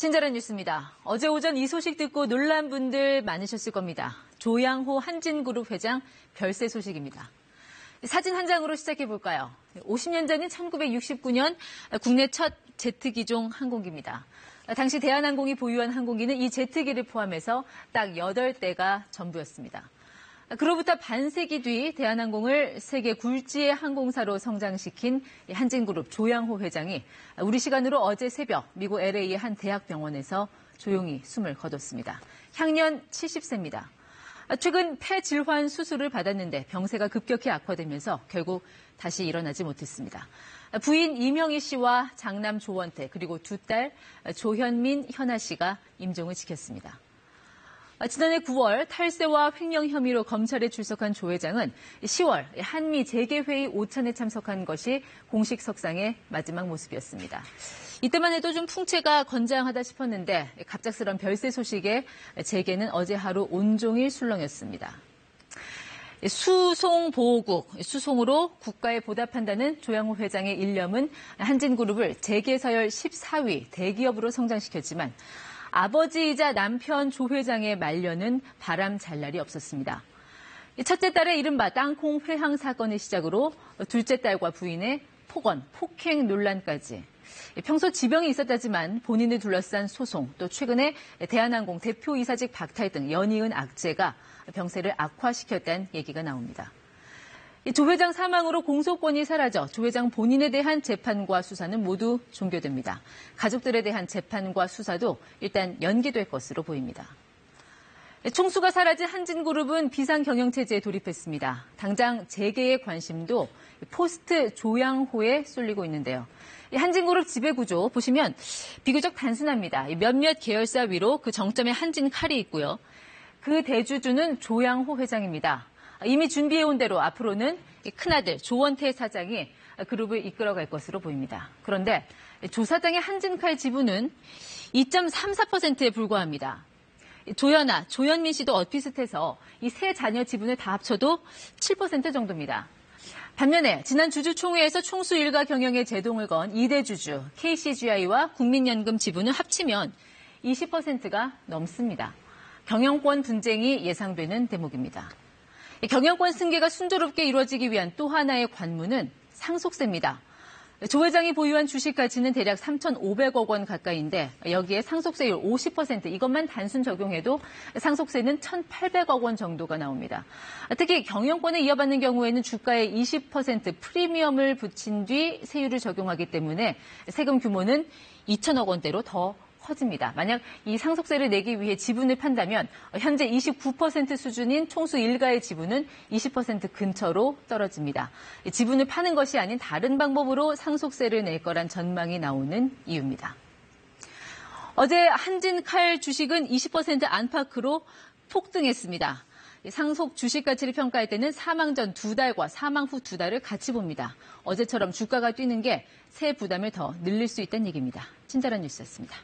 친절한 뉴스입니다. 어제 오전 이 소식 듣고 놀란 분들 많으셨을 겁니다. 조양호 한진그룹 회장 별세 소식입니다. 사진 한 장으로 시작해볼까요? 50년 전인 1969년 국내 첫 제트기종 항공기입니다. 당시 대한항공이 보유한 항공기는 이 제트기를 포함해서 딱 8대가 전부였습니다. 그로부터 반세기 뒤 대한항공을 세계 굴지의 항공사로 성장시킨 한진그룹 조양호 회장이 우리 시간으로 어제 새벽 미국 LA의 한 대학병원에서 조용히 숨을 거뒀습니다. 향년 70세입니다. 최근 폐질환 수술을 받았는데 병세가 급격히 악화되면서 결국 다시 일어나지 못했습니다. 부인 이명희 씨와 장남 조원태 그리고 두 딸 조현민, 현아 씨가 임종을 지켰습니다. 지난해 9월 탈세와 횡령 혐의로 검찰에 출석한 조 회장은 10월 한미 재개회의 오찬에 참석한 것이 공식 석상의 마지막 모습이었습니다. 이때만 해도 좀 풍채가 건장하다 싶었는데 갑작스런 별세 소식에 재계는 어제 하루 온종일 술렁였습니다. 수송보호국, 수송으로 국가에 보답한다는 조양호 회장의 일념은 한진그룹을 재계서열 14위 대기업으로 성장시켰지만 아버지이자 남편 조 회장의 말년은 바람 잘 날이 없었습니다. 첫째 딸의 이른바 땅콩 회항 사건을 시작으로 둘째 딸과 부인의 폭언, 폭행 논란까지 평소 지병이 있었다지만 본인을 둘러싼 소송, 또 최근에 대한항공 대표이사직 박탈 등 연이은 악재가 병세를 악화시켰다는 얘기가 나옵니다. 조 회장 사망으로 공소권이 사라져 조 회장 본인에 대한 재판과 수사는 모두 종결됩니다. 가족들에 대한 재판과 수사도 일단 연기될 것으로 보입니다. 총수가 사라진 한진그룹은 비상경영체제에 돌입했습니다. 당장 재계의 관심도 포스트 조양호에 쏠리고 있는데요. 한진그룹 지배구조 보시면 비교적 단순합니다. 몇몇 계열사 위로 그 정점에 한진칼이 있고요. 그 대주주는 조양호 회장입니다. 이미 준비해온 대로 앞으로는 큰아들 조원태 사장이 그룹을 이끌어갈 것으로 보입니다. 그런데 조 사장의 한진칼 지분은 2.34%에 불과합니다. 조현아, 조현민 씨도 엇비슷해서 이 세 자녀 지분을 다 합쳐도 7% 정도입니다. 반면에 지난 주주총회에서 총수 일가 경영에 제동을 건 2대 주주 KCGI와 국민연금 지분을 합치면 20%가 넘습니다. 경영권 분쟁이 예상되는 대목입니다. 경영권 승계가 순조롭게 이루어지기 위한 또 하나의 관문은 상속세입니다. 조 회장이 보유한 주식 가치는 대략 3,500억 원 가까이인데 여기에 상속세율 50% 이것만 단순 적용해도 상속세는 1,800억 원 정도가 나옵니다. 특히 경영권을 이어받는 경우에는 주가의 20% 프리미엄을 붙인 뒤 세율을 적용하기 때문에 세금 규모는 2천억 원대로 더 커집니다. 만약 이 상속세를 내기 위해 지분을 판다면 현재 29% 수준인 총수 일가의 지분은 20% 근처로 떨어집니다. 지분을 파는 것이 아닌 다른 방법으로 상속세를 낼 거란 전망이 나오는 이유입니다. 어제 한진칼 주식은 20% 안팎으로 폭등했습니다. 상속 주식 가치를 평가할 때는 사망 전 2달과 사망 후 2달을 같이 봅니다. 어제처럼 주가가 뛰는 게 세 부담을 더 늘릴 수 있다는 얘기입니다. 친절한 뉴스였습니다.